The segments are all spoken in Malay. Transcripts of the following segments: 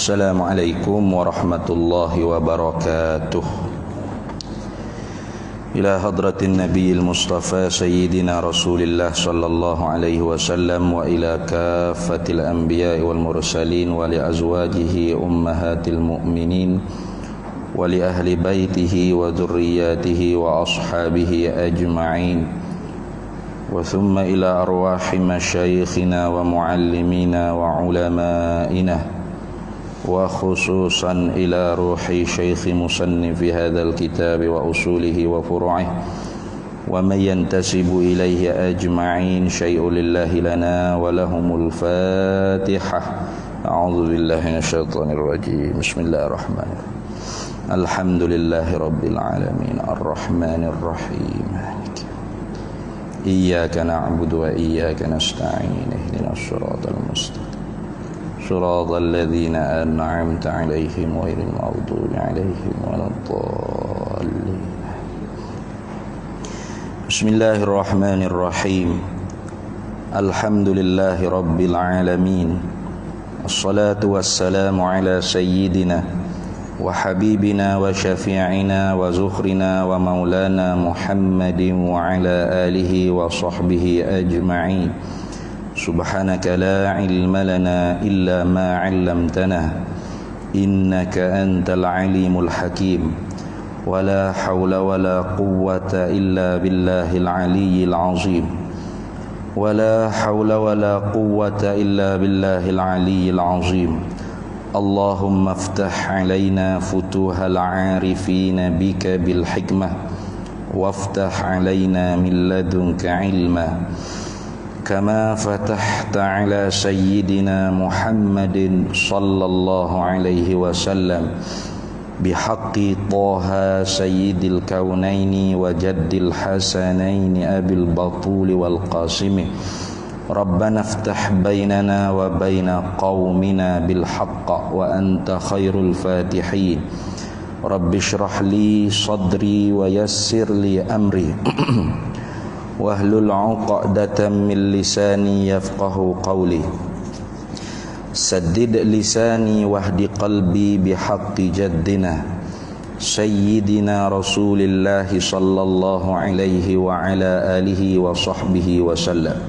Assalamualaikum warahmatullahi wabarakatuh. Ila hadratin nabiyil mustafa sayyidina rasulillah sallallahu alaihi wasallam wa ila kaffatil anbiya'i wal mursalin wa li azwajihi ummahatil mu'minin wa li ahli baitihi wa dhurriyyatihi wa ashabihi ajma'in wa thumma ila arwahi masyayikhina wa muallimina wa ulama'ina wa khususan ila ruhi syekh musannif hadzal kitab wa usulihi wa furu'ihi wa man yantasibu ilaihi ajma'in syai'un lillahi lana wa lahumul fatihah. A'udzu billahi minasyaitonir rajim. Bismillahirrahmanirrahim. Alhamdulillahi rabbil alamin arrahmanir rahim. Iyyaka na'budu wa iyyaka nasta'in ihdinas siratal mustaqim صراط الذين أنعمت عليهم غير المغضوب عليهم ولا الضالين. بسم الله الرحمن الرحيم. الحمد لله رب العالمين. الصلاة والسلام على سيدنا وحبيبنا وشفيعنا وزخرنا ومولانا محمد وعلى آله وصحبه أجمعين. Subhanaka la ilma lana illa ma 'allamtana innaka antal alimul hakim wa la hawla wa la quwwata illa billahil aliyyil azim wa la hawla wa la quwwata illa billahil aliyyil azim. Allahumma iftah 'alaina futuhal 'arifina bika bil hikmah waftah 'alaina min ladunka 'ilma كما فتحت على سيدنا محمد صلى الله عليه وسلم بحق طه سيد الكونين وجد الحسنين أبي البطول والقاسم. ربنا افتح بيننا وبين قومنا بالحق وأنت خير الفاتحين. رب اشرح لي صدري ويسر لي أمري wahlul 'uqdatam min lisani yafqahu qawli saddid lisani wahdi qalbi bihaqqi jaddina sayyidina rasulillah sallallahu alaihi wa ala alihi wa sahbihi wa sallam.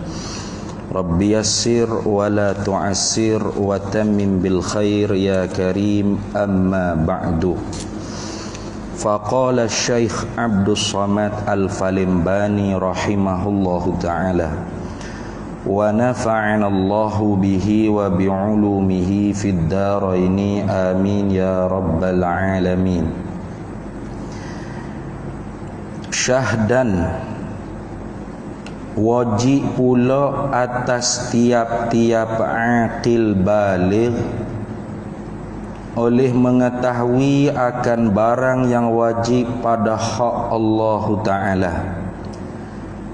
Rabbi yassir wa la tu'assir wa tammim bil khair ya karim, amma ba'du. Faqala Syekh Abdus Samad Al-Falimbani rahimahullahu ta'ala wa nafa'ana Allahu bihi wa bi'ulumihi fid daraini amin ya rabbal alamin. Syahdan, wajib pula atas tiap-tiap aqil baligh oleh mengetahui akan barang yang wajib pada hak Allah Ta'ala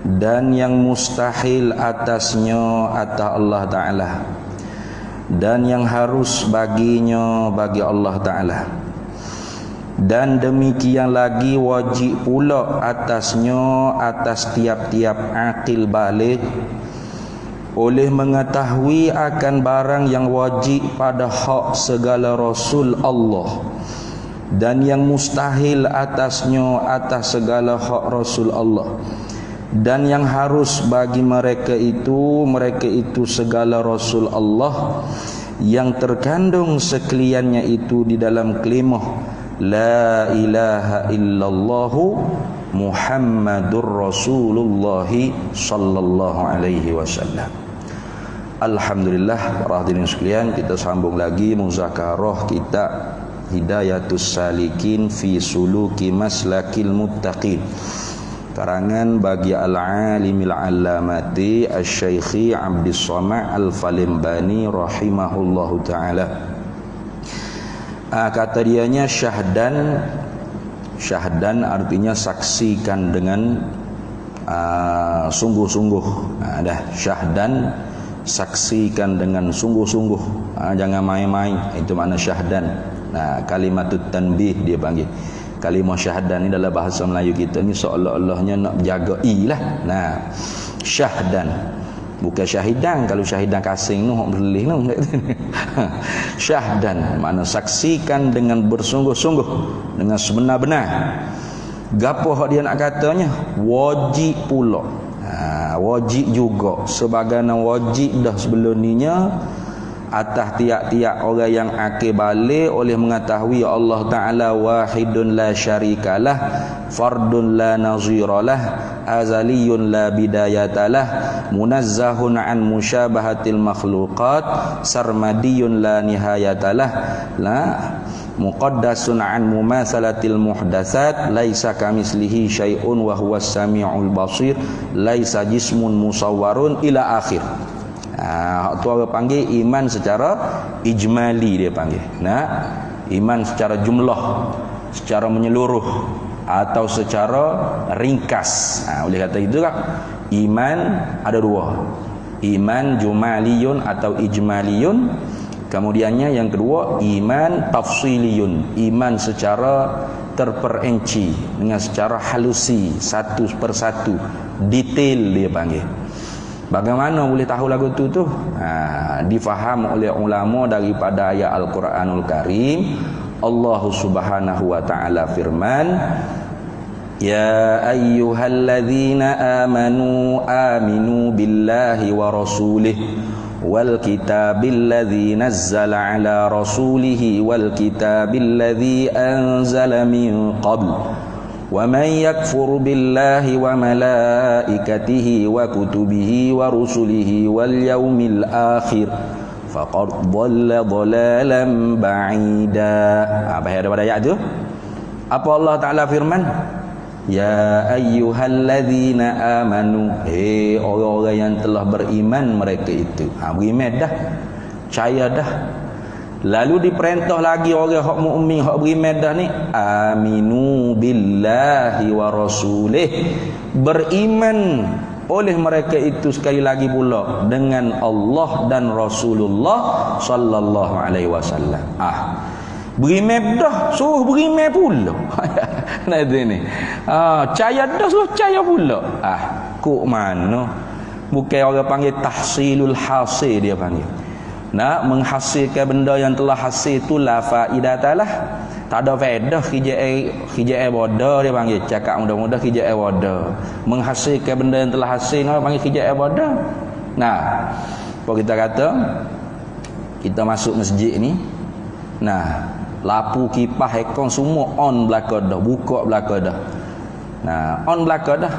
dan yang mustahil atasnya atas Allah Ta'ala dan yang harus baginya bagi Allah Ta'ala, dan demikian lagi wajib pula atasnya atas tiap-tiap aqil baligh oleh mengetahui akan barang yang wajib pada hak segala Rasul Allah dan yang mustahil atasnya atas segala hak Rasul Allah, dan yang harus bagi mereka itu segala Rasul Allah yang terkandung sekaliannya itu di dalam kalimah la ilaha illallah Muhammadur Rasulullah sallallahu alaihi wasallam. Alhamdulillah, para hadirin sekalian, kita sambung lagi muzakarah kita Hidayatus Salikin fi Suluki Maslakil Muttaqin, karangan bagi al-alimil allamati asy-syaikhi Abdus Samad Al-Falimbani rahimahullahu ta'ala. Kata dianya syahdan artinya saksikan dengan sungguh-sungguh. Syahdan, saksikan dengan sungguh-sungguh, jangan main-main, itu makna syahdan. Kalimatut tanbih dia panggil. Kalimah syahdan ni dalam bahasa Melayu kita ni seolah-olahnya nak jaga lah. Syahdan Bukan syahidan. Kalau syahidan kasing tu hok belih tu. Syahdan makna saksikan dengan bersungguh-sungguh, dengan sebenar-benar. Gapo hak dia nak katanya? Wajib pula. Wajib juga sebagaimana wajib dah sebelum ninya atas tiap-tiap orang yang akan balik oleh mengetahui Allah Ta'ala wahidun la syarikalah, fardun la naziralah, azaliyun la bidayatalah, munazzahun an musyabahatil makhluqat, sarmadiyun la nihayatalah, la muqaddasun an mumathalatil muhdatsat, laisa kamislihi syai'un wa huwas samiul basir, laisa jismun musawwarun ila akhir. Tu orang panggil iman secara ijmali, dia panggil. Nah, iman secara jumlah, secara menyeluruh atau secara ringkas. Boleh kata itu kan? Iman ada dua. Iman jumaliyun atau ijmaliyun. Kemudiannya yang kedua iman tafsiliyun, iman secara terperinci dengan secara halusi, satu persatu, detail dia panggil. Bagaimana boleh tahu lagu tu? Difaham oleh ulama daripada ayat Al-Quranul Karim. Allah Subhanahu wa taala firman, ya ayyuhalladzina amanu aminu billahi wa rasulih wal kitabil ladzi nazzala ala rasulihi wal kitabil ladzi anzala min qabl wa man yakfur billahi wa malaikatihi wa kutubihi wa rusulihi wal yaumil akhir faqad dhalla dhalalan ba'ida. Apa daripada ayat tu? Apa Allah Ta'ala firman? Ya ayyuhalladzina amanu, orang-orang yang telah beriman mereka itu. Beriman dah, percaya dah. Lalu diperintah lagi orang hak mukmin, hak beriman dah ni, aminu billahi wa rasulih, beriman oleh mereka itu sekali lagi pula dengan Allah dan Rasulullah sallallahu alaihi wasallam. Beriman dah, suruh beriman pula. Nah itu ni. Caya dah, suruh caya pula. Kok mana? Bukan orang panggil tahsilul hasil, dia panggil. Nak menghasilkan benda yang telah hasil tu la faidatalah. Tak ada faedah kijai bodoh, dia panggil. Cakap mudah-mudah kijai bodoh. Menghasilkan benda yang telah hasil, orang panggil kijai bodoh. Nah, apa kita kata? Kita masuk masjid ni. Nah, lapu kipas ekon semua on belaka dah, buka belaka dah. Nah, on belaka dah.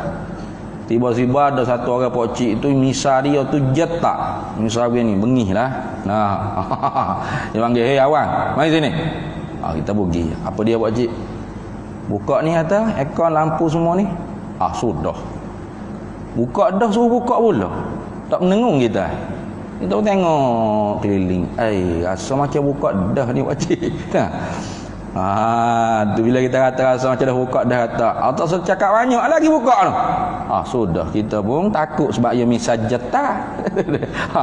Tiba-tiba ada satu orang pokcik tu misal dia tu jetak. Misal dia ni bengih lah. Nah, dia panggil, "Hei awang, mari sini." Kita pergi. Apa dia pokcik? Buka ni atas ekon lampu semua ni. Sudah. Buka dah, suruh buka pula. Tak menengung kita. Kita tengok keliling. Rasa macam buka dah ni pakcik. Tu bila kita kata rasa macam dah buka dah, kata tak cakap banyak lagi buka tu. Sudah, kita pun takut sebab dia misal jeta.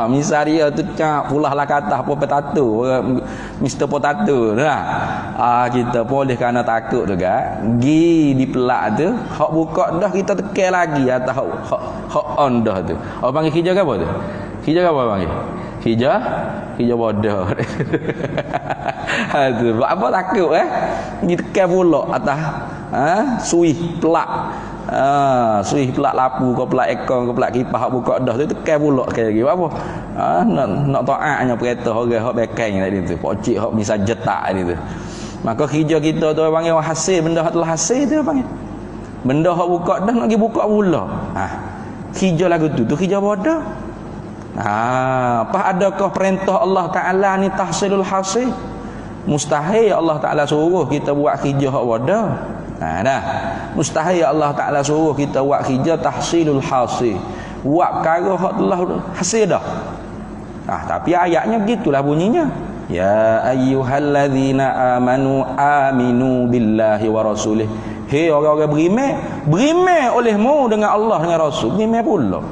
Misal dia tu cak pulah lah kata apa potato, Mr. Potato dah. Kita boleh kerana takut juga. Gi di pelak tu, hak buka dah kita tekan lagi atas hak on dah tu. Orang panggil hijau ke apa tu? Hijau apa panggil? Hijau bodoh. Apa takut Dia tekan pula atas suih pelak. Suih pelak lapu ke pelak ekor ke pelak kipas hak buka dah tu tekan pula sekali lagi. Apa? Nak taatnya perintah orang hak bekeng tadi tu. Pokcik hak misal jetak tadi tu. Maka hijau kita tu orang panggil hasil, benda hak telah hasil tu panggil. Benda hak buka dah nak pergi buka pula. Hijau lagu tu hijau bodoh. Apa adakah perintah Allah Ta'ala ni tahsilul hasil? Mustahil Allah Ta'ala suruh kita buat hijau hak wadah. Dah. Mustahil Allah Ta'ala suruh kita buat hijau tahsilul hasil. Buat perkara hak telah hasil dah. Tapi ayatnya begitulah bunyinya. Ya ayyuhalladzina amanu aminu billahi wa rasulih. Hei orang-orang beriman olehmu dengan Allah dengan Rasul. Beriman pula.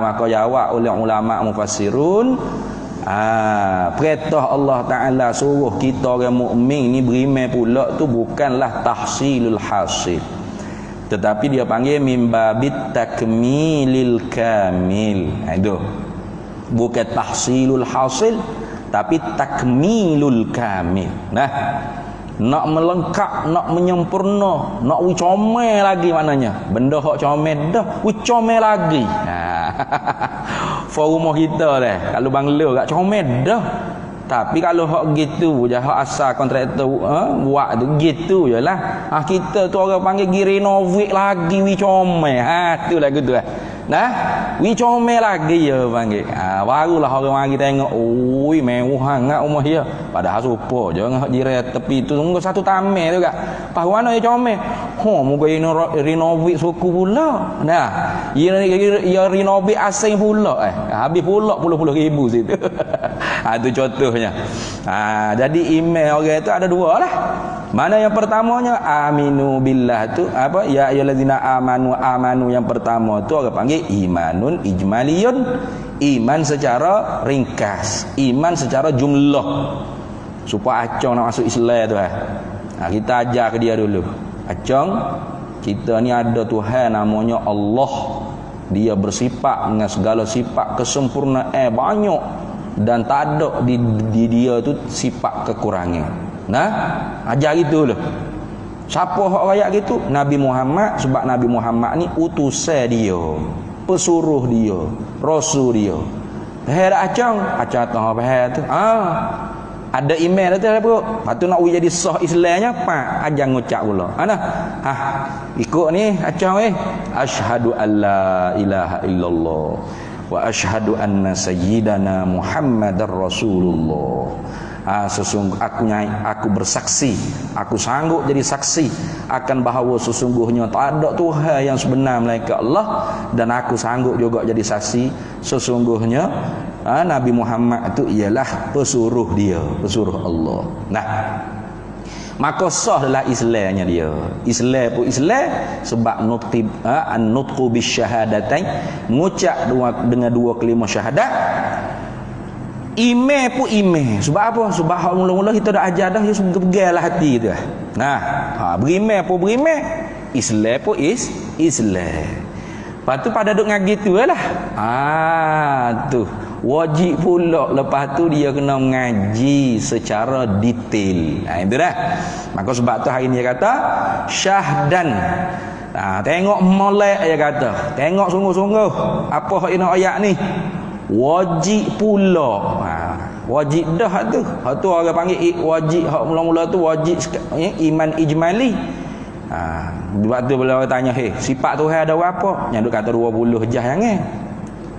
Maka jawab oleh ulama mufassirun, perintah Allah Ta'ala suruh kita orang mukmin ni beriman pula tu bukanlah tahsilul hasil, tetapi dia panggil mimbabit takmilil kamil. Itu bukan tahsilul hasil, tapi takmilul kamil. Nah, nak melengkap, nak menyempurna, nak comel lagi maknanya. Benda hak comel dah, comel lagi. Forum kita dah. Kalau Bangla kat comel dah. Tapi kalau hak gitu je, hak asal kontraktor buat tu gitu jelah. Kita tu orang panggil renovate lagi comel. Tu lagu tu. Nah, comel lagi ya panggil. Barulah orang mari tengok, oi mewah sangat rumah dia. Padahal serupa je dengan hak jiran tepi tu, muka satu tamer juga. Pas mana dia comel? Muka renovate suku pula. Nah, ia renovate asing pula. Habis pula puluh-puluh ribu situ. Itu contohnya. Jadi email orang itu ada dua lah. Mana yang pertamanya aminu billah tu apa? Ya ayyuhallazina amanu yang pertama tu orang panggil imanun ijmaliyun, iman secara ringkas, iman secara jumlah. Supaya acong nak masuk Islam tu kita ajar ke dia dulu. Acong, kita ni ada Tuhan namanya Allah. Dia bersifat dengan segala sifat kesempurnaan banyak, dan tak ada di dia tu sifat kekurangan. Nah, ajar gitu loh. Siapa hak rakyat gitu? Nabi Muhammad, sebab Nabi Muhammad ni utusan dia, pesuruh dia, rasul dia. Hei acang tahu apa tu? Ada email tu apa? Patu nak jadi sah Islamnya apa? Ajar ngucap pula. Ikut ni acang asyhadu alla ilaha illallah wa asyhadu anna sayyidana Muhammadar Rasulullah. Sesungguh aku bersaksi, aku sanggup jadi saksi akan bahawa sesungguhnya tak ada Tuhan yang sebenar melainkan Allah, dan aku sanggup juga jadi saksi sesungguhnya Nabi Muhammad itu ialah pesuruh dia, pesuruh Allah. Nah, maka sah adalah Islamnya dia. Islam pun Islam sebab an-nutqu bisyahadatain, mengucap dengan dua kalimah syahadat. Iman pun iman. Sebab apa? Sebab hak mula-mula kita dah ajar dah, dia pegang hati kita. Nah, beriman pun beriman, Islam pun Islam. Lepas tu pada duk ngaji tu lah. Tu wajib pula lepas tu dia kena mengaji secara detail. Itu dah. Maka sebab tu hari ni dia kata syahdan. Tengok molek dia kata. Tengok sungguh-sungguh apa hak ini ayat ni. Wajib pula. Wajib dah tu. Hak tu orang panggil wajib, hak mula-mula tu wajib iman ijmali. Sebab tu bila orang tanya, sifat Tuhan ada berapa? Yang duk kata 20 jah jangan.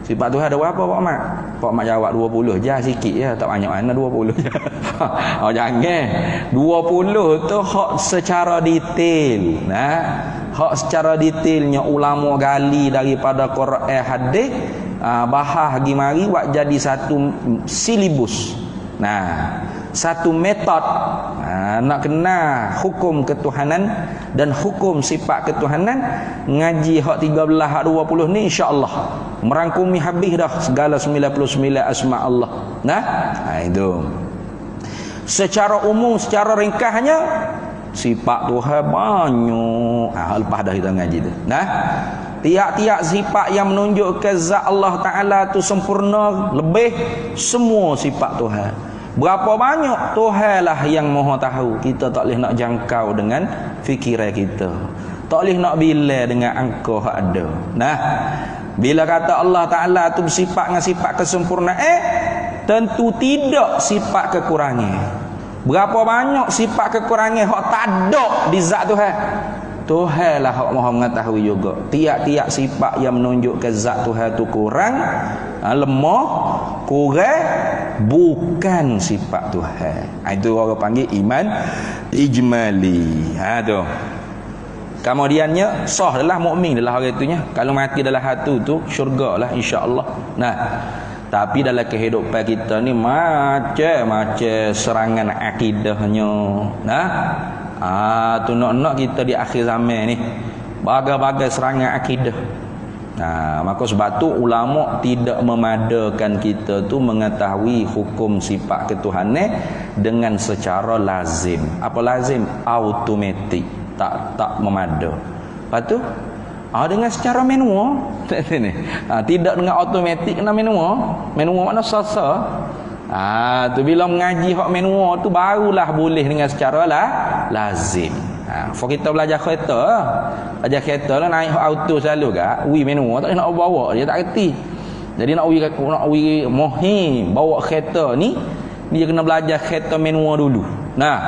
Sifat Tuhan ada berapa Pak Mat? Pak Mat jawab 20 jah sikit je, tak banyak mana 20 je. Jangan. 20 tu hak secara detail. Hak secara detailnya ulama gali daripada Quran hadis, bahas pergi mari buat jadi satu silibus. Satu metod nak kenal hukum ketuhanan dan hukum sifat ketuhanan. Ngaji hak 13 hak 20 ni insya-Allah merangkumi habis dah segala 99 asma Allah. Itu secara umum, secara ringkasnya sifat Tuhan banyak. Lepas dah kita ngaji tu. Tiap-tiap sifat yang menunjuk ke zat Allah Ta'ala tu sempurna, lebih semua sifat Tuhan. Berapa banyak Tuhan lah yang maha tahu. Kita tak boleh nak jangkau dengan fikiran kita, tak boleh nak bila dengan angka yang ada. Bila kata Allah Ta'ala tu bersifat dengan sifat kesempurnaan, tentu tidak sifat kekurangan. Berapa banyak sifat kekurangan hak tak ada di zat Tuhan. Tuhan lah hak maha mengetahui juga. Tiap-tiap sifat yang menunjuk ke zat Tuhan tu kurang, lemah, kurang, bukan sifat Tuhan. Itu orang panggil iman ijmali. Tu. Kemudiannya sah adalah mukmin adalah orang itunya. Kalau mati dalam hatu tu syurga lah insya-Allah. Tapi dalam kehidupan kita ni macam-macam serangan akidahnya. Tu nak kita di akhir zaman ni bagai-bagai serangan akidah. Maka sebab tu ulama tidak memadakan kita tu mengetahui hukum sifat ketuhanan dengan secara lazim. Apa lazim? Automatik. Tak memada. Lepas tu dengan secara manual ni. Tidak dengan automatik, kena manual. Manual makna sasa. Tu bila mengaji hak manual tu barulah boleh dengan secara lazim. For kita belajar kereta, belajar kereta lah naik hak auto selalu gak, manual tak nak bawa, dia tak reti. Jadi nak mohim bawa kereta ni, dia kena belajar kereta manual dulu. Nah,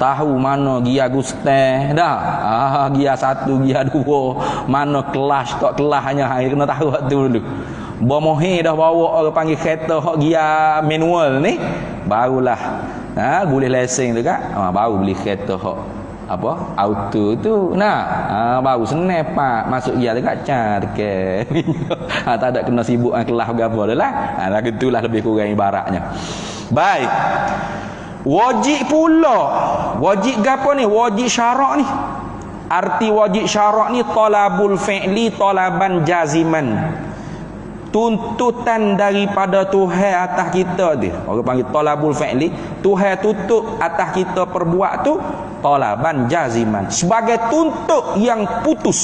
tahu mana gia Gusten dah. Gia 1, gia 2, mana kelas tak kelasnya, kena tahu hak tu dulu. Bermohir dah bawa orang panggil kereta hak gia manual ni, barulah boleh lesen tu kan. Baru beli kereta hak auto tu. Baru senang pak masuk gia dekat carke. Tak ada kena sibuk dengan kelas berapa dah lah. Lagu itulah lebih kurang ibaratnya. Baik. Wajib pula. Wajib gapo ni? Wajib syarak ni. Arti wajib syarak ni talabul fi'li talaban jaziman. Tuntutan daripada Tuhan atas kita dia. Orang panggil talabul fi'li, Tuhan tuntut atas kita perbuat tu talaban jaziman. Sebagai tuntut yang putus.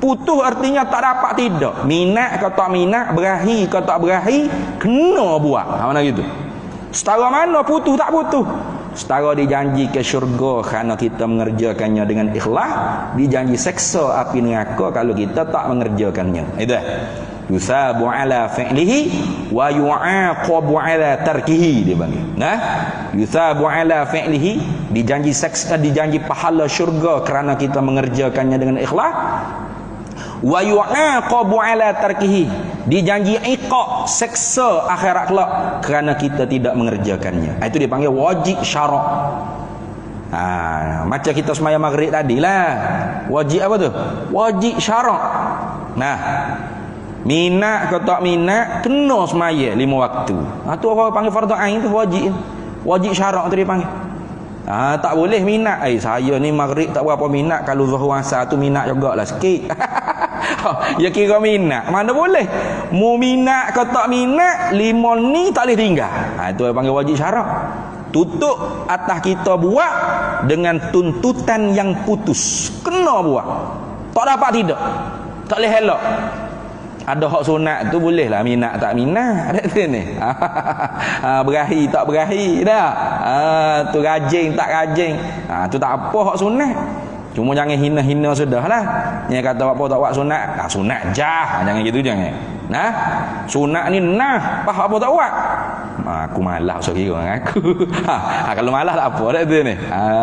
Putus artinya tak dapat tidak. Minat ke tak minat, berahi ke tak berahi, kena buat. Mana gitu. Setara mana putus tak putus? Setara dijanji ke syurga kerana kita mengerjakannya dengan ikhlas, dijanji seksa api neraka kalau kita tak mengerjakannya. Itu yusabu ala fi'lihi wa yu'aqabu ala tarkihi, dia panggil. Yusabu ala fi'lihi, dijanji seksa, dijanji pahala syurga kerana kita mengerjakannya dengan ikhlas. Wa yu'aqabu ala tarkihi, dijanji iqab, seksa akhirat kelak kerana kita tidak mengerjakannya. Itu dipanggil wajib syarak. Macam kita sembahyang maghrib tadilah. Wajib apa tu? Wajib syarak. Minat ke tak minat, kena sembahyang 5 waktu. Tu orang panggil fardu ain tu wajib. Wajib syarak tu dia panggil. Tak boleh minat. Saya ni maghrib tak berapa minat, kalau zuhur asar tu minat jugalah sikit. Ya kira minat. Mana boleh. Mu minat ke tak minat, 5 ni tak boleh tinggal. Itu yang panggil wajib syarak. Tutup atas kita buat dengan tuntutan yang putus. Kena buat. Tak dapat tidak. Tak boleh elok. Ada hak sunat tu boleh lah minat tak minat. Ada ni. Berahi tak berahi dah. Tu rajin tak rajin. Tu tak apa hak sunat. Cuma jangan hina-hina sudahlah. Yang kata apa tak buat sunat, sunat jah. Jangan gitu jangan. Sunat ni apa tak buat. Aku malas so kira dengan aku. Kalau malas tak apa dah tu ni.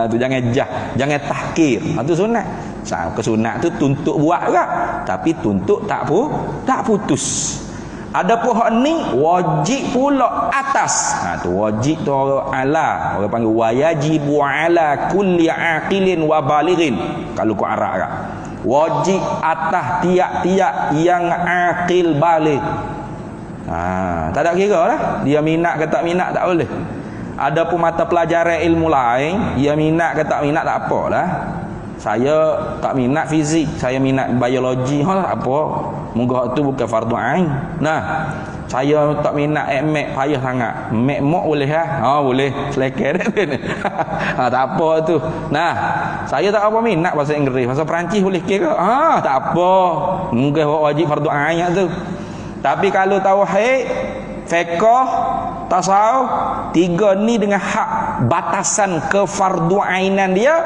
Tu jangan jah, jangan tahkir. Tu sunat. Kesunat tu tuntut buat juga, tapi tuntut tak putus. Adapun hak ni wajib pula atas. Tu wajib tu ala, orang panggil wajibu ala kulli aqilin wa balighin. Kalau ku Arab kan, wajib atas tiap-tiap yang aqil baligh. Tak ada kira lah dia minat ke tak minat, tak boleh. Adapun mata pelajaran ilmu lain, dia minat ke tak minat tak apalah. Saya tak minat fizik, saya minat biologi, tak apa. Moga tu bukan fardu ain. Saya tak minat mek payah sangat. Mek mok boleh boleh selekeh tak apa tu. Saya tak apa minat bahasa Inggeris, bahasa Perancis boleh kira. Tak apa. Mungkin wajib fardu ain tu. Tapi kalau tauhid, fiqh, tasawuf, 3 ni dengan hak batasan kefarduainan dia,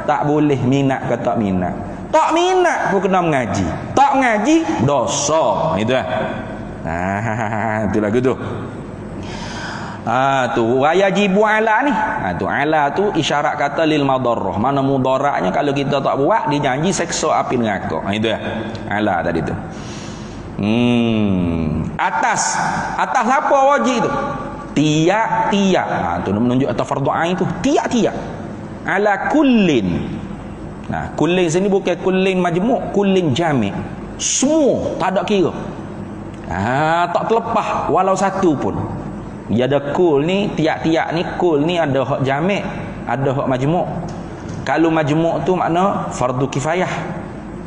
tak boleh minat ke tak minat. Tak minat pun kena mengaji. Tak mengaji dosa. Itu itu lagu tu. Tu wajibu ala ni. Tu ala tu isyarat kata lil madarrah. Mana mudaratnya kalau kita tak buat dijanji seksa api neraka. Itu ala tadi tu. Atas apa wajib tu? Tiap-tiap. Tu menunjuk atas fardu ain tu. Tiap-tiap. Ala kullin. Kullin sini bukan kullin majmuk, kullin jami'. Semua tak ada kira. Tak terlepas walau satu pun. Dia ada kul ni, tiap-tiap ni kul ni ada hak jami', ada hak majmuk. Kalau majmuk tu makna fardu kifayah.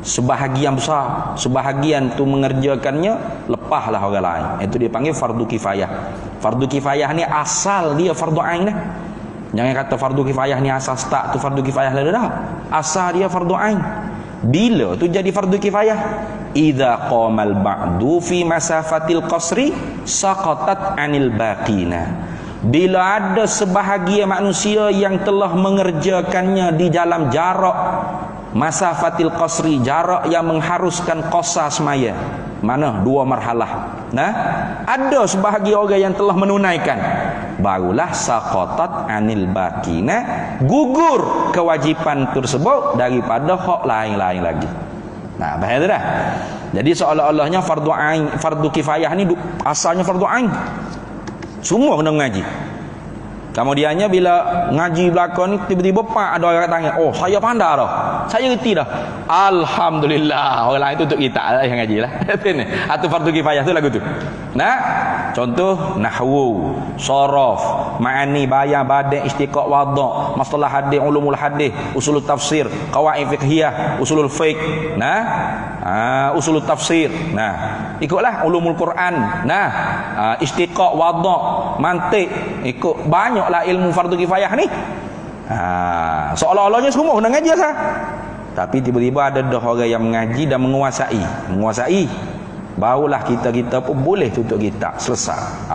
Sebahagian besar, sebahagian tu mengerjakannya, lepaslah orang lain. Itu dia panggil fardu kifayah. Fardu kifayah ni asal dia fardu ain dah. Jangan kata fardu kifayah ni asal start tu fardu kifayah dah. Asal dia fardu ain. Bila tu jadi fardu kifayah? Idza qamal ba'du fi masafatil qasri saqatat 'anil baqina. Bila ada sebahagian manusia yang telah mengerjakannya di dalam jarak masafatil qasri, jarak yang mengharuskan qasar semaya. Mana? 2 marhalah. Nah, ada sebahagian orang yang telah menunaikan, barulah saqatat 'anil baqina, gugur kewajipan tersebut daripada hak lain-lain lagi. Nah, faham dah? Jadi seolah-olahnya fardu ain, fardu kifayah ni asalnya fardu ain. Semua kena mengaji. Kemudiannya bila ngaji belakang ni tiba-tiba pak ada orang tanya, "Oh, saya pandai dah. Saya reti dah." Alhamdulillah. Orang lain tutup kita lah yang ngaji lah. Atau fardu kifayah tu lagu tu. Nah, contoh nahwu, sharaf, ma'ani, bayan, badi', istiqa', wada', masalah hadis, ulumul hadis, usul tafsir, qawaid fiqhiyah, usulul fiqh. Nah, usul tafsir. Nah, ikutlah ulumul Quran. Nah, istiqa', wada', mantiq, ikut banyaklah ilmu fardu kifayah ni. Seolah-olahnya semua kena ngaji sah. Tapi tiba-tiba ada orang yang mengaji dan menguasai. Barulah kita pun boleh tutup kitab selesai.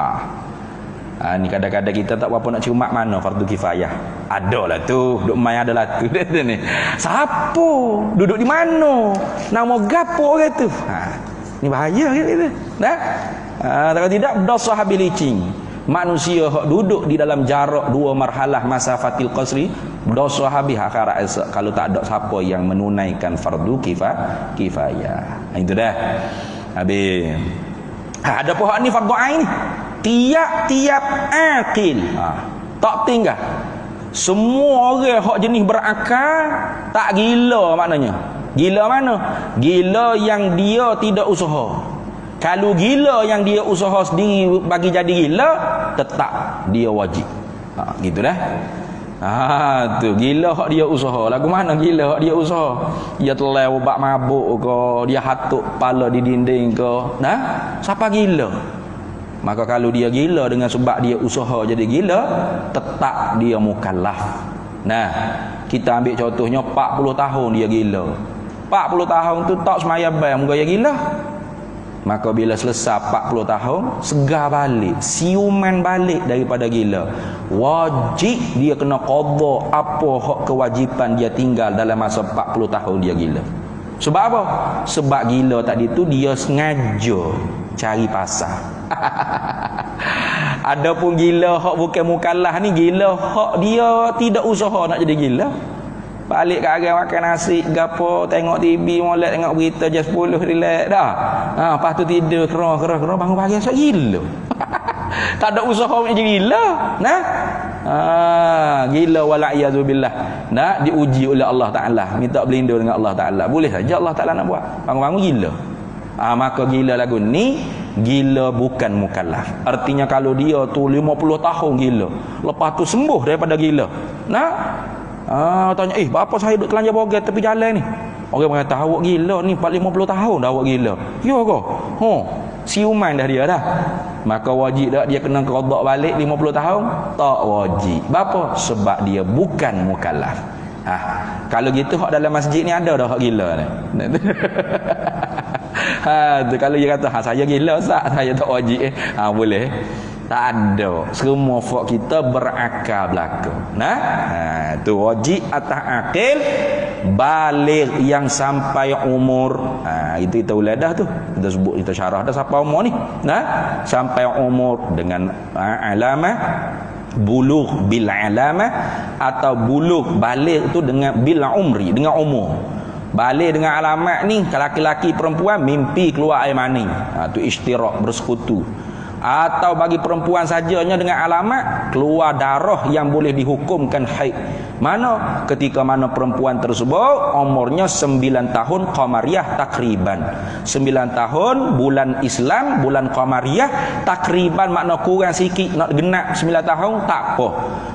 Ni kadang-kadang kita tak berapa nak ciumat mana fardu kifayah. Adalah tu, duk mai adalah tu ni. Siapa? Duduk di mana? Nama gapo orang tu? Ni bahaya kita. Nah. Kalau tidak dosa habil licin. Manusia hak duduk di dalam jarak 2 marhalah masafatil qasri, dosa habis akhirat esok kalau tak ada siapa yang menunaikan fardu kifayah. Itu dah. Habis. Ada pun hak ni fardu ain ni. Tiap-tiap akil. Tak tinggal. Semua orang hak jenis berakal tak gila maknanya. Gila mana? Gila yang dia tidak usaha. Kalau gila yang dia usaha sendiri bagi jadi gila, tetap dia wajib. Gitu dah. Tu gila hak dia usaha. Lagu mana gila hak dia usaha? Dia telah ubat mabuk ke, dia hatuk kepala di dinding ke. Nah, siapa gila? Maka kalau dia gila dengan sebab dia usaha jadi gila, tetap dia mukallaf. Nah, kita ambil contohnya 40 tahun dia gila. 40 tahun tu tak semaya bayang muka dia gila. Maka bila selesai 40 tahun, segar balik, siuman balik daripada gila. Wajib dia kena qada apa hak kewajipan dia tinggal dalam masa 40 tahun dia gila. Sebab apa? Sebab gila tadi tu dia sengaja cari pasal. Adapun gila hak bukan mukallaf ni, gila hak dia tidak usaha nak jadi gila. Balik kat arang makan nasi gapo, tengok TV, molek tengok berita jam 10 relax dah. Lepas tu tidur kerah bangun pagi esok gila. Tak ada usaha nak jadi gila. Nah. Gila wala'iyadzubillah. Nak diuji oleh Allah Taala, minta berlindung dengan Allah Taala. Boleh saja Allah Taala nak buat. Bangun-bangun gila. Maka gila lagu ni gila bukan mukallaf. Artinya kalau dia tu 50 tahun gila, lepas tu sembuh daripada gila. Nah. Tanya, berapa saya duduk telanjang bogat tepi jalan ni? Orang kata, awak gila ni 40-50 tahun dah awak gila. Ya ke? Siuman dah dia dah. Maka wajib tak dia kena qada balik 50 tahun? Tak wajib. Berapa? Sebab dia bukan mukallaf. Kalau gitu hak dalam masjid ni ada dah hak gila ni. Tu kalau dia kata, saya gila Ustaz, saya tak wajib. Boleh. Tak ada. Semua fak kita berakal belaka. Tu wajib atas akil baligh yang sampai umur. Itu kita uladah tu. Kita sebut, kita syarah dah sampai umur ni. Sampai umur dengan alamah bulugh bil alamah, atau bulugh baligh tu dengan bil umri, dengan umur. Baligh dengan alamat ni, laki-laki perempuan mimpi keluar air mani. Tu istirak, bersekutu. Atau bagi perempuan sajanya dengan alamat keluar darah yang boleh dihukumkan haid. Mana? Ketika mana perempuan tersebut umurnya 9 tahun qamariyah takriban. 9 tahun bulan Islam, bulan qamariyah takriban, makna kurang sikit nak genap 9 tahun tak apa.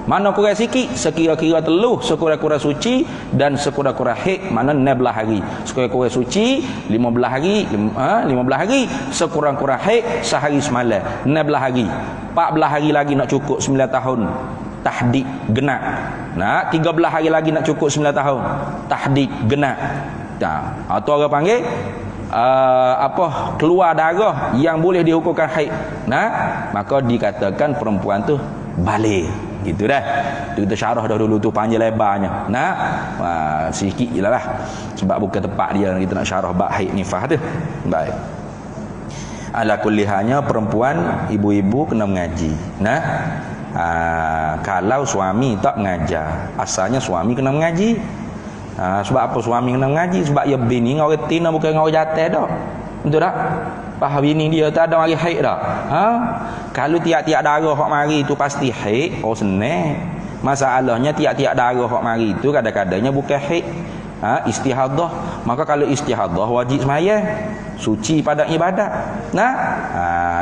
Mana kurang sikit? Sekira-kira teluh sekurang-kurang suci, dan sekurang-kurang haid mana 16 hari. Sekurang-kurang suci 15 hari, 15 hari, sekurang-kurang haid sehari semalam 16 hari. 14 hari lagi nak cukup 9 tahun tahdid genap. 13 hari lagi nak cukup 9 tahun tahdid genap. Atau orang panggil keluar darah yang boleh dihukumkan haid. Maka dikatakan perempuan tu balik. Gitu dah. Kita syarah dah dulu tu panjang lebarnya. Sikit je lah. Sebab bukan tempat dia kita nak syarah bab haid nifas tu. Baik. Ala kulli halnya perempuan, ibu-ibu kena mengaji. Kalau suami tak mengajar, asalnya suami kena mengaji. Sebab apa suami kena mengaji? Sebab ya bini dengan orang tina bukan dengan orang jatuh dah. Betul tak? Faham bini dia tak ada mari haid dah. Kalau tiap-tiap darah hok mari itu pasti haid, senang. Masalahnya tiap-tiap darah hok mari itu kadang-kadangnya bukan haid. Istihadah. Maka kalau istihadah wajib sembahyang, suci pada ibadat.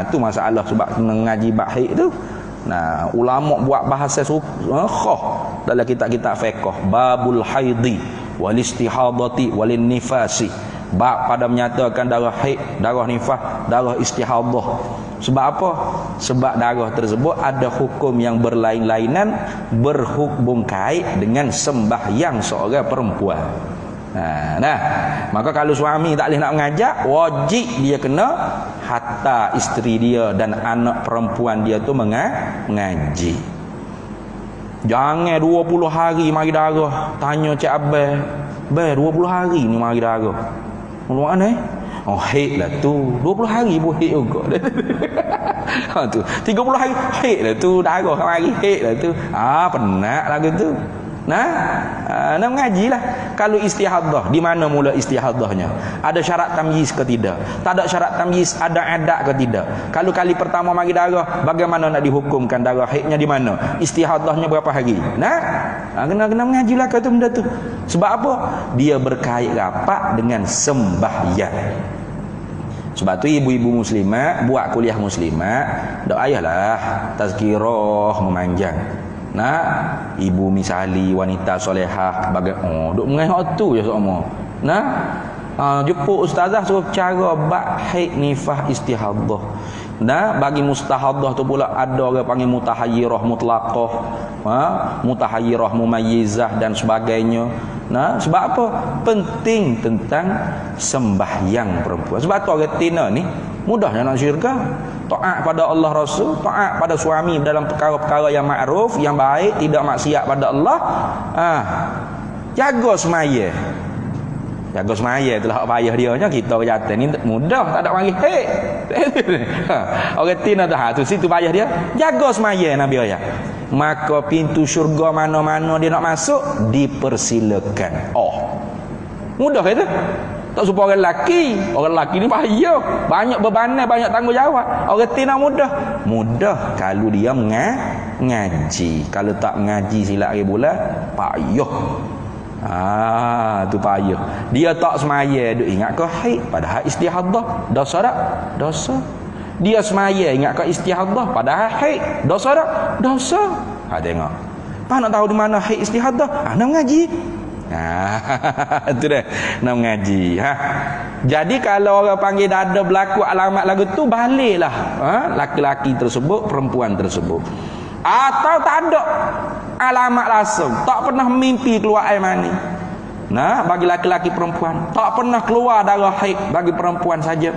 Tu masalah sebab kena ngaji bab haid tu. Ulama buat bahasa khah dalam kitab-kitab fiqh, babul haidi wal istihadati wal nifasi. Bab pada menyatakan darah haid, darah nifas, darah istihadah. Sebab apa? Sebab darah tersebut ada hukum yang berlain-lainan, berhubung kait dengan sembahyang seorang perempuan. Maka kalau suami tak boleh nak mengajak, wajib dia kena hatta isteri dia dan anak perempuan dia tu mengaji. Jangan 20 hari mari darah. Tanya Cik Abang, 20 hari ni mari darah. Mana mana haid lah tu. 20 hari pun haid juga. Tu 30 hari haid lah tu, darah mari haid lah tu. Penat lagu tu. Nak mengajilah. Kalau istihadah, di mana mula istihadahnya? Ada syarat tamyiz ke tidak? Tak ada syarat tamyiz, ada adat ke tidak? Kalau kali pertama mari darah, bagaimana nak dihukumkan darah haidnya di mana? Istihadahnya berapa hari? Kena mengajilah ke tu benda tu. Sebab apa? Dia berkait rapat dengan sembahyang. Sebab tu ibu-ibu muslimat buat kuliah muslimat, dak payahlah tazkirah memanjang. Ibu misali wanita solehah bagai duk mengai hak tu je semua. Jemput ustazah suruh cara bab haid nifas istihadah. Bagi mustahadah tu pula ada orang panggil mutahayyirah mutlaqah, mutahayyirah mumayyizah dan sebagainya. Sebab apa? Penting tentang sembahyang perempuan. Sebab tu orang tina ni mudahnya nak syurga. Taat pada Allah Rasul, taat pada suami dalam perkara-perkara yang makruf, yang baik, tidak maksiat pada Allah. Jaga semaya. Jaga semaya itulah hak payah dia nya. Kita jatuh ni mudah, tak ada mari haid. Orang tina tu situ payah dia. Jaga semaya Nabi ayat. Maka pintu syurga mana-mana dia nak masuk dipersilakan. Mudah itu. Tak supaya orang lelaki ni payah, banyak bebanan, banyak tanggungjawab. Orang tina mudah kalau dia mengaji. Kalau tak mengaji silap hari bulan payah. Tu payah. Dia tak semaya duk ingat ke haid padahal istihadah, dosa tak? Dosa. Dia semaya ingat ke istihadah padahal haid, dosa tak? Dosa. Tengok. Apa nak tahu di mana haid istihadah? Nak mengaji. Itu dah nak mengaji. Jadi kalau orang panggil ada berlaku alamat lagu tu, baliklah laki-laki tersebut, perempuan tersebut. Atau tak ada alamat langsung, tak pernah mimpi keluar air mani. Bagi laki-laki perempuan tak pernah keluar darah haid bagi perempuan saja.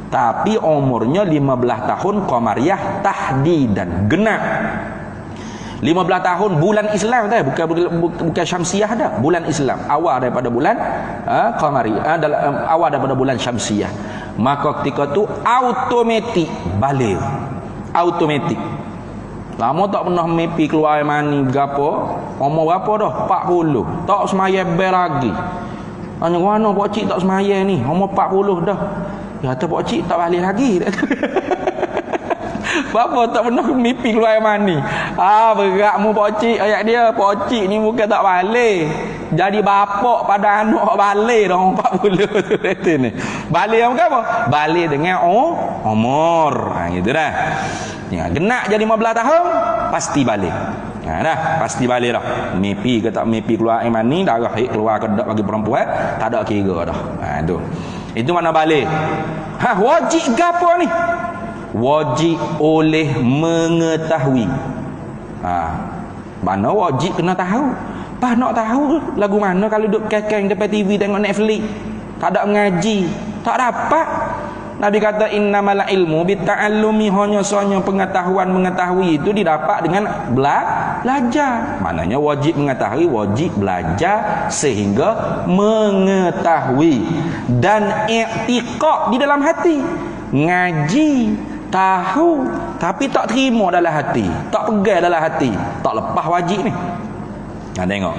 Tapi umurnya 15 tahun qamariyah tahdidan, genap 15 tahun bulan Islam dah, bukan syamsiah dah, bulan Islam awal daripada bulan qamari, awal daripada bulan syamsiah. Maka ketika tu automatik balik, automatik. Lama tak pernah mimpi keluar air mani berapa, umur berapa dah? 40. Tak semaya bel lagi. Tanya mana pak cik tak semaya ni, umur 40 dah. Ya kata pak cik tak balik lagi. Bapa tak pernah mimpi keluar air mani. Beratmu pak cik, ayat dia. Pak cik ni bukan tak balik, jadi bapak pada anak balik dah 40 tu ni. Balik yang apa? Balik dengan umur. Gitu dah. Genap jadi 15 tahun pasti balik. Dah pasti balik dah. Mimpi ke tak mimpi keluar air mani, darah haid keluar ke tak bagi perempuan, tak ada kira dah. Itu mana balik. Wajib gapo ni? Wajib oleh mengetahui. Mana wajib kena tahu. Apa nak tahu lagu mana kalau duduk kekeng depan TV tengok Netflix, tak ada mengaji, tak dapat. Nabi kata innamal ilmu bitta'allumi, hanya pengetahuan mengetahui itu didapat dengan belajar. Maknanya wajib mengetahui, wajib belajar sehingga mengetahui dan i'tiqad di dalam hati. Ngaji, tahu tapi tak terima dalam hati, tak pegang dalam hati, tak lepas wajib ni. Tengok.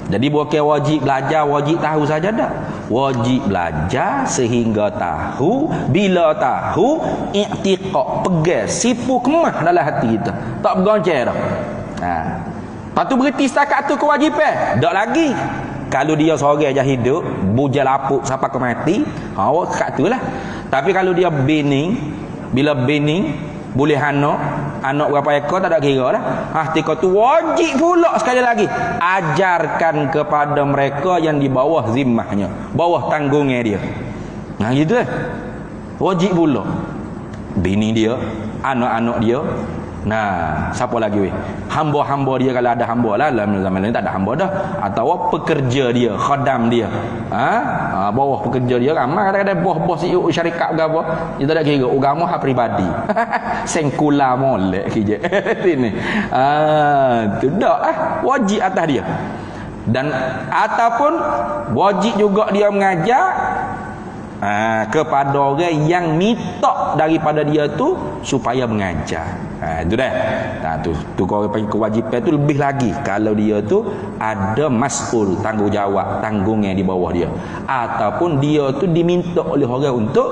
Jadi bukan wajib belajar, wajib tahu saja dah. Wajib belajar sehingga tahu, bila tahu i'tiqad, pegang, sipu kemah dalam hati kita. Tak bergoncang dah. Lepas tu berhenti setakat tu kewajipan. Tak lagi. Kalau dia seorang aja hidup, bujal lapuk sampai ke mati, awak kat tu lah. Tapi kalau dia bening, bila bening boleh anak berapa ekor tak ada kira lah. Tika tu wajib pula sekali lagi ajarkan kepada mereka yang di bawah zimmahnya, bawah tanggungnya dia. Gitu lah. Wajib pula bini dia, anak-anak dia. Siapa lagi weh? Hamba-hamba dia, kalau ada hamba lah. Dalam zaman ni tak ada hamba dah. Atau pekerja dia, khadam dia. Bawah pekerja dia ramai kadang-kadang bos-bos syarikat ke apa. Dia tak ada kira agama hak pribadi. Sengkula molek kije. Ini. Tu dak wajib atas dia. Dan ataupun wajib juga dia mengajar kepada orang yang minta daripada dia tu supaya mengajar. Itu dah. Tu kau panggil kewajipan tu lebih lagi kalau dia tu ada mas'ul, tanggungjawab, tanggungnya di bawah dia, ataupun dia tu diminta oleh orang untuk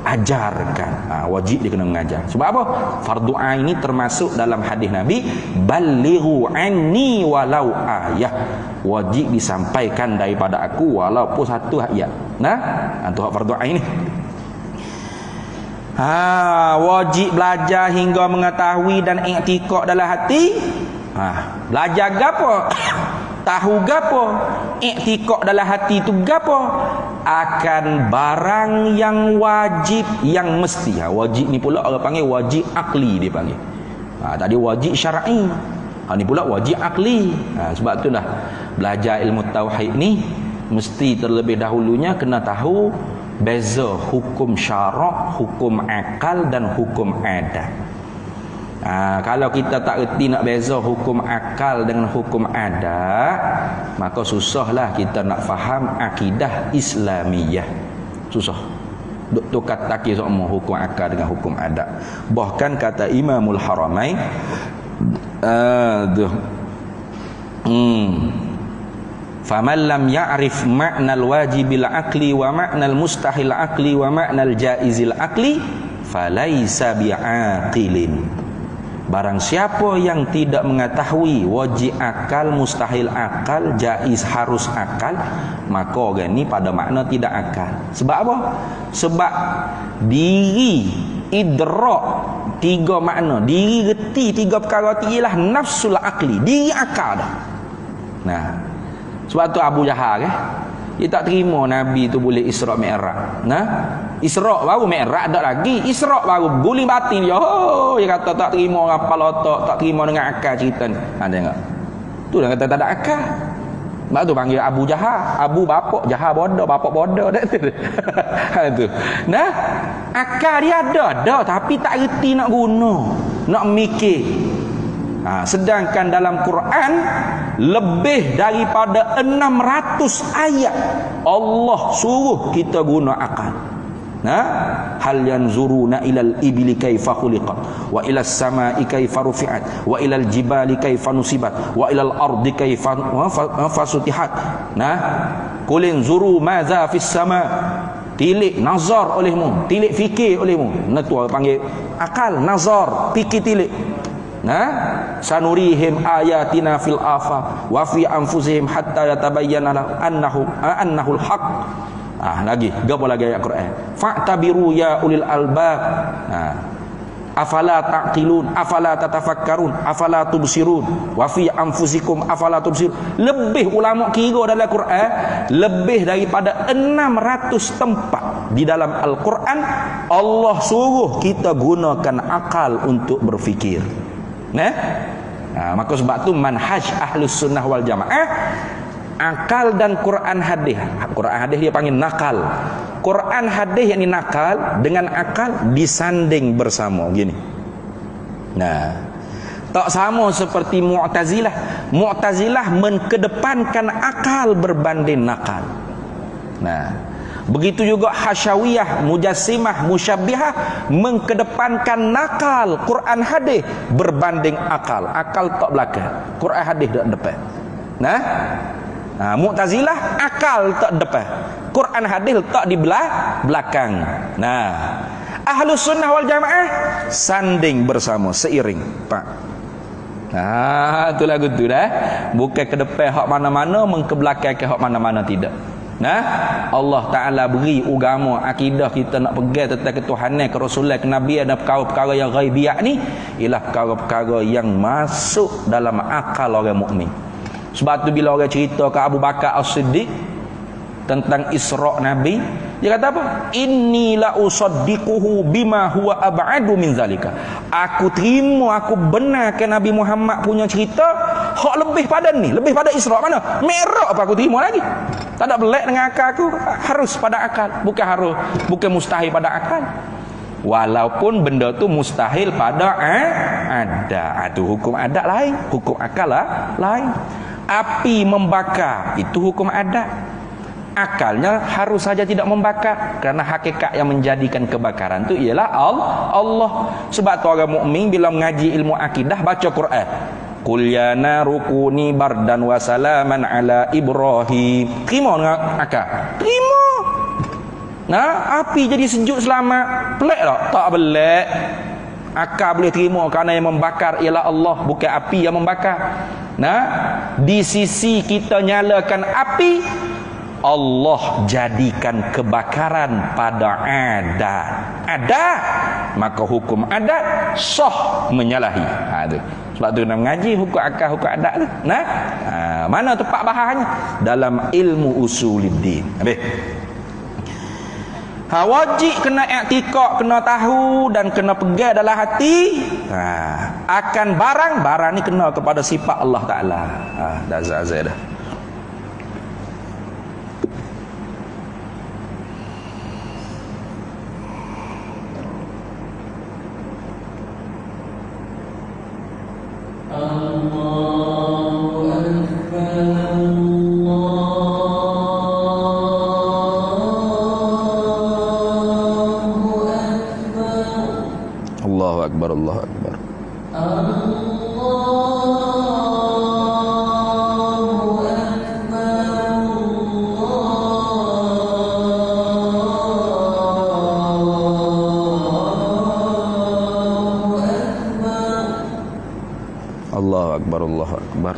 ajarkan. Wajib dia kena mengajar. Sebab apa? Fardu ain ini termasuk dalam hadis Nabi, balighu anni walau ayah. Wajib disampaikan daripada aku walaupun satu ayat. Tu hak fardu ain ni. Wajib belajar hingga mengetahui dan i'tiqad dalam hati. Belajar gapo? Tahu gapo? I'tiqad dalam hati tu gapo? Akan barang yang wajib, yang mesti. Wajib ni pula orang panggil wajib akli, dia panggil. Tadi wajib syar'i. Ni pula wajib akli. Sebab tu dah belajar ilmu tauhid ni mesti terlebih dahulunya kena tahu beza hukum syarak, hukum akal dan hukum adat. Kalau kita tak reti nak beza hukum akal dengan hukum adat, maka susahlah kita nak faham akidah Islamiyah. Susah. Tukar takir semua hukum akal dengan hukum adat. Bahkan kata Imamul Haramain, faman lam ya'rif ma'nal wajibil aqli wa ma'nal mustahil aqli wa ma'nal jaizil aqli falaysa bi'aqilin. Barang siapa yang tidak mengetahui wajib akal, mustahil akal, jaiz harus akal, maka orang ni pada makna tidak akal. Sebab apa? Sebab diri idrak tiga makna, diri reti tiga perkara tu ialah nafsul aqli, diri akal dah. Sebab tu Abu Jahal dia tak terima Nabi tu boleh Isra' Mi'raj. Isra' baru Mi'raj tak lagi. Isra' baru guling batin dia. Dia kata tak terima orang kepala otak, tak terima dengan akal cerita ni. Tengok. Tu dia kata tak ada akal. Sebab tu panggil Abu Jahal. Abu bapak, Jahal bodoh, bapak bodoh dah tu. Tu. Akal dia ada tapi tak reti nak guna, nak mikir. Sedangkan dalam Quran lebih daripada 600 ayat Allah suruh kita guna akal. Hal yanzuruna ilal ibli kaifa khuliqat wa ilas samai kaifa rufi'at wa ilal jibali kaifa nusibat wa ilal ardi kaifa fasutihat. Kulin zuru madza fis sama. Tilik nazar olehmu, tilik fikir olehmu. Tu panggil akal, nazar, fikir, tilik. Sanurihim ayatina fil afaq wa fi anfusihim hatta yatabayyana annahul haq. Lagi gapo lagi ayat Quran, fa'tabiru ya ulil albab. Afala taqilun, afala tatafakkarun, afala tubsirun, wa fi anfusikum afala tubsirun. Lebih ulama kira dalam Quran lebih daripada 600 tempat di dalam Al-Quran Allah suruh kita gunakan akal untuk berfikir. Maka sebab tu manhaj Ahlus Sunnah wal Jamaah, akal dan Quran hadis. Quran hadis dia panggil nakal. Quran hadis yang ini nakal dengan akal disanding bersama gini. Tak sama seperti Mu'tazilah. Mu'tazilah menkedepankan akal berbanding nakal. Begitu juga Hasyawiyah, Mujassimah, Musyabbihah mengkedepankan nakal Quran hadis berbanding akal. Akal tak belakang, Quran hadis tak depan. Mu'tazilah akal tak depan, Quran hadis tak di belakang. Ahlus Sunnah wal Jamaah sanding bersama, seiring, Pak. Itu lagu tu dah. Bukan ke depan hak mana-mana, mengkebelakang ke hak mana-mana, tidak. Allah Ta'ala beri agama, akidah kita nak pegang tentang ketuhanan, kerasulan, kenabian dan perkara-perkara yang ghaibiyah ni ialah perkara-perkara yang masuk dalam akal orang mukmin. Sebab tu bila orang cerita ke Abu Bakar As-Siddiq tentang Isra' Nabi, dia kata apa? Inni la usaddiquhu bima huwa ab'adu min zalika. Aku terima, aku benarkan Nabi Muhammad punya cerita hak lebih pada ni, lebih pada Isra' mana? Mi'raj apa aku terima lagi? Tak ada belak dengan akal aku, harus pada akal, bukan mustahil pada akal. Walaupun benda tu mustahil pada ada. Itu hukum adat lain, hukum akal lain. Api membakar itu hukum adat. Akalnya harus saja tidak membakar, kerana hakikat yang menjadikan kebakaran itu ialah Allah. Sebab tu orang mukmin bila mengaji ilmu akidah baca Quran. Qul ya naru kuni bardan wa salaman ala Ibrahim. Terima dengan akal? Terima. Api jadi sejuk selamat. Pelik tak? Tak pelik. Akal boleh terima kerana yang membakar ialah Allah, bukan api yang membakar. Di sisi kita nyalakan api, Allah jadikan kebakaran pada adat, maka hukum adat sah menyalahi. Itu. Sebab tu nak mengaji hukum akal, hukum adat tu. Mana tempat bahasnya? Dalam ilmu usuluddin. Habis. Wajib kena i'tikad, kena tahu dan kena pegang dalam hati. Akan barang ni kena kepada sifat Allah Ta'ala. Dah zazai dah. Allahu Akbar, Allahu Akbar. Allahu Akbar, Allahu Akbar.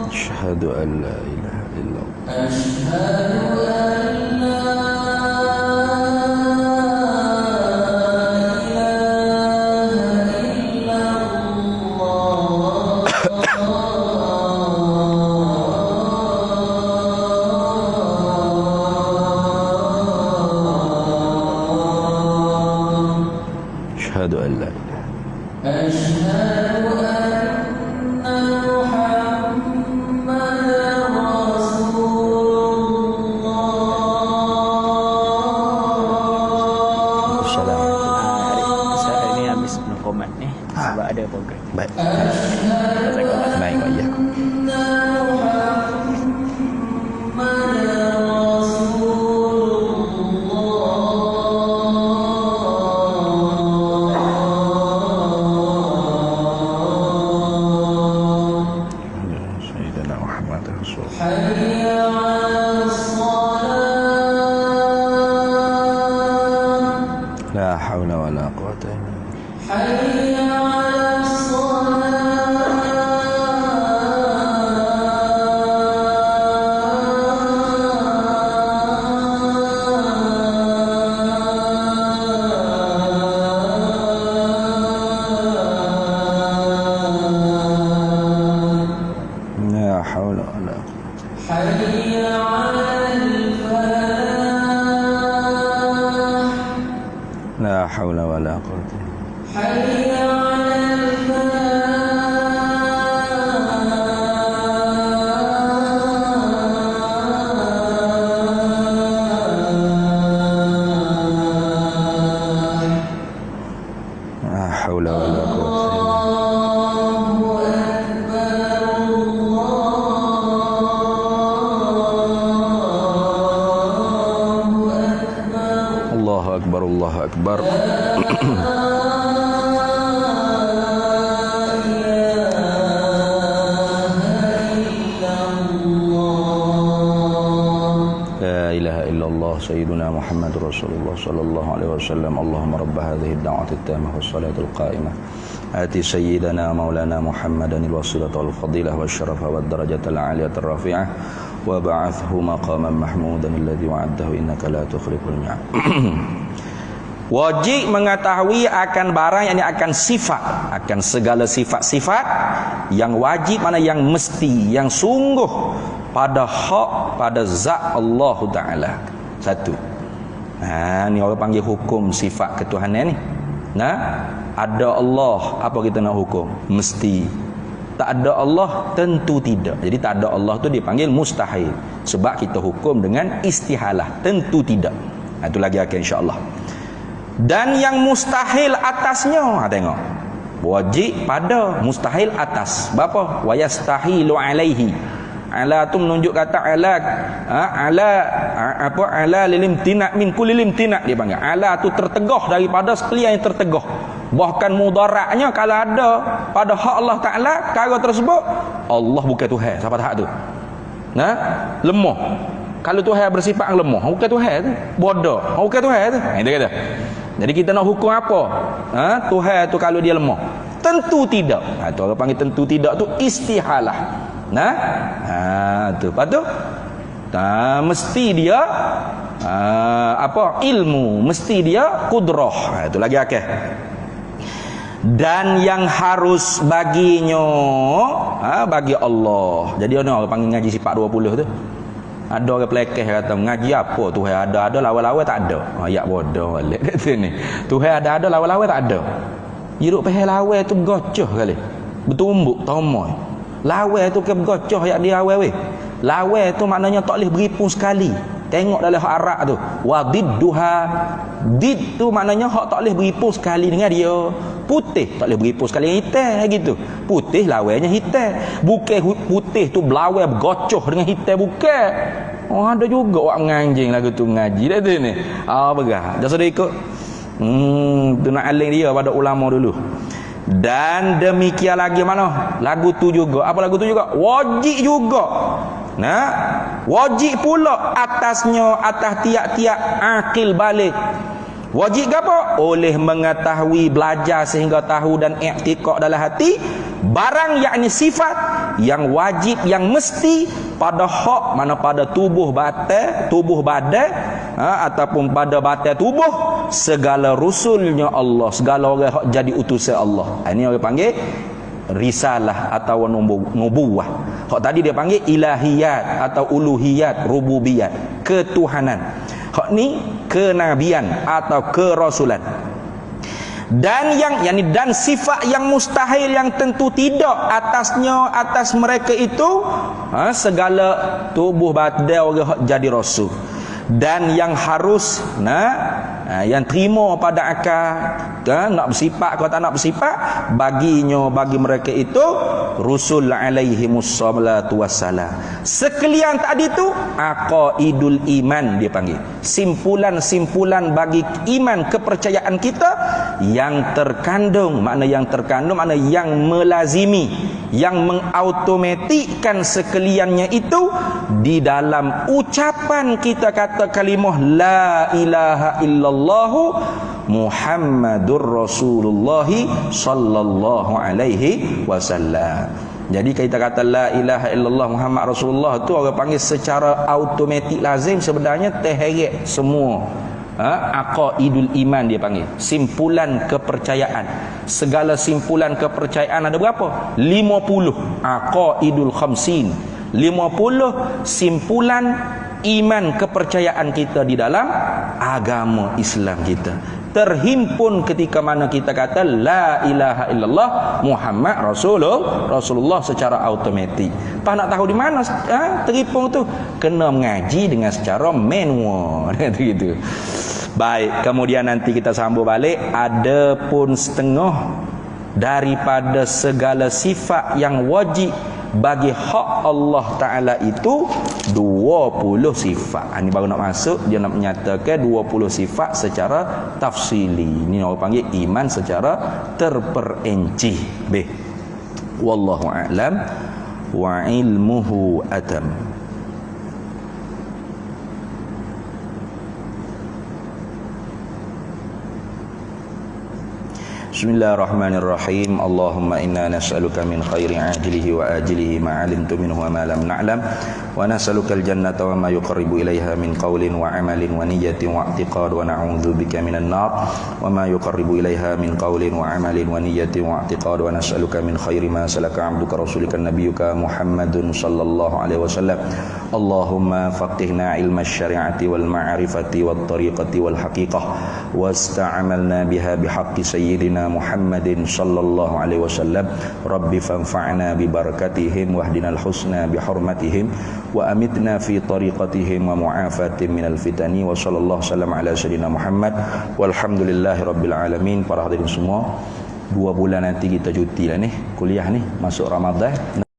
Asyhadu an la ilaha illallah. Asyhadu an la ilaha. Asyhadu anna Muhammadan Rasulullah. Saya ni habis komat ni sebab ada program. Baik. Baik, ya. La haula wala quwwata illa billah. haula wala la haula wala quwwata Allahu akbar. La ilaha illallah sayyiduna Muhammadur Rasulullah sallallahu alaihi wasallam. Allahumma rabb hadhihi ad-da'wati at-tammah was-salati al-qa'imah. Ati sayyidana maulana Muhammadan al-wasilata wal-fadilah wasyarafa wad-darajata al-'aliyata ar-rafi'ah wa ba'athhu maqaman mahmudan alladhi wa'adtahu innaka la tukhliful mi'ad. Wajib mengetahui akan barang yang akan sifat, akan segala sifat-sifat yang wajib, mana yang mesti, yang sungguh pada hak, pada zat Allah Ta'ala. Satu. Ni orang panggil hukum sifat ketuhanan ni. Ada Allah, apa kita nak hukum? Mesti. Tak ada Allah, tentu tidak. Jadi tak ada Allah tu dipanggil mustahil. Sebab kita hukum dengan istihalah, tentu tidak. Itu lagi akan insya-Allah. Dan yang mustahil atasnya, tengok. Wajib pada, mustahil atas. Berapa? Wa yastahilu alaihi. Ala tu menunjuk kata ala lilimtina min kulli limtina, dia panggil. Ala tu tertegah daripada sekalian yang tertegah. Bahkan mudaratnya kalau ada pada hak Allah Taala perkara tersebut, Allah bukan Tuhan. Siapa hak tu? Lemah. Kalau Tuhan bersifat yang lemah, bukan Tuhan tu. Bodoh, bukan Tuhan tu. Dia kata. Jadi kita nak hukum apa? Tuhan tu kalau dia lemah? Tentu tidak. Tu orang panggil tentu tidak tu istihalah. Tu. Lepas tu mesti dia ilmu, mesti dia qudrah. Itu lagi akal. Dan yang harus baginya bagi Allah. Jadi orang panggil ngaji sifat 20 tu. Ada orang pelekeh kata ngaji apa Tuhan ada lawan-lawan tak ada. Ayat bodoh balik kat sini. Tuhan ada lawan-lawan tak ada. Hidup pehel lawan tu bergocoh kali. Bertumbuk tomoy. Lawan tu ke bergocoh ayat dia awal weh. Lawan tu maknanya tak boleh beripung sekali. Tengok dalam hak Arab tu. Wa didduha. Did tu maknanya hak tak boleh beripung sekali dengan dia. Putih tak boleh beripung sekali dengan hitam gitu. Putih lawannya hitam. Bukan putih tu belawai bergocoh dengan hitam, bukan. Ada juga orang menganjing lagu tu ngaji dah tu ni. Begah. Dah sudah ikut. Tu nak aling dia pada ulama dulu. Dan demikian lagi mana? Lagu tu juga. Apa lagu tu juga? Wajib juga. Wajib pula atasnya, atas tiap-tiap akil balik. Wajib apa? Oleh mengetahui, belajar sehingga tahu dan i'tiqad dalam hati barang yakni sifat yang wajib, yang mesti pada hak, mana pada tubuh badan ataupun pada badan tubuh segala rusulnya Allah, segala orang hak jadi utusan Allah. Ini orang panggil risalah atau nubuwah. Hak tadi dia panggil ilahiyat atau uluhiyat, rububiyat, ketuhanan. Hak ni kenabian atau kerasulan. Dan dan sifat yang mustahil, yang tentu tidak atasnya, atas mereka itu segala tubuh badan orang jadi rasul. Dan yang harus yang terima pada akal, nak bersifat atau tak nak bersifat, baginya, bagi mereka itu rusul alaihimus salatu wassalam. Sekalian tadi tu aqaidul iman dia panggil. Simpulan-simpulan bagi iman, kepercayaan kita yang terkandung, makna yang melazimi, yang mengautomatikkan sekaliannya itu di dalam ucapan kita kata kalimah la ilaha illallah Muhammadur Rasulullah sallallahu alaihi wasallam. Jadi kita kata la ilaha illallah Muhammad Rasulullah tu orang panggil secara automatik lazim sebenarnya terheret semua aqaidul iman dia panggil, simpulan kepercayaan. Segala simpulan kepercayaan ada berapa? 50. Aqaidul khamsin, 50 simpulan iman kepercayaan kita di dalam agama Islam kita. Terhimpun ketika mana kita kata la ilaha illallah Muhammad Rasulullah secara automatik. Pas nak tahu di mana terhimpun tu, kena mengaji dengan secara manual gitu. Baik, kemudian nanti kita sambung balik. Ada pun setengah daripada segala sifat yang wajib bagi hak Allah Ta'ala itu 20 sifat. Ini baru nak masuk, dia nak menyatakan 20 sifat secara tafsili. Ini orang panggil iman secara terperinci. Wallahu a'lam wa ilmuhu atam. Bismillahirrahmanirrahim. Allahumma inna nas'aluka min khairi ajilihi wa ajilihi ma 'alimtu minhu wa ma lam na'lam, wa nas'aluka al-jannata wa ma yuqarribu ilaiha min qawlin wa 'amalin wa niyyatin wa i'tiqad, wa na'udzu bika minan nar wa ma yuqarribu ilaiha min qawlin wa 'amalin wa niyyatin wa i'tiqad, wa nas'aluka min khairi ma salaka 'abduka rasulika nabiyyuka Muhammadun sallallahu alaihi wasallam. Allahumma faqihna ilma syari'ati wal ma'rifati wat tariqati wal haqiqah wasta'amalna biha bihaqqi sayyidina Muhammadin sallallahu alaihi wasallam. Rabbi fanfa'na bi barakatihim wahdinal husna bi hurmatihim wa amitna fi tariqatihim wa mu'afatin minal fitani wa sallallahu sallam ala sayyidina Muhammad walhamdulillahi rabbil alamin. Para hadirin semua, 2 bulan nanti kita cuti lah ni, kuliah ni, masuk Ramadan.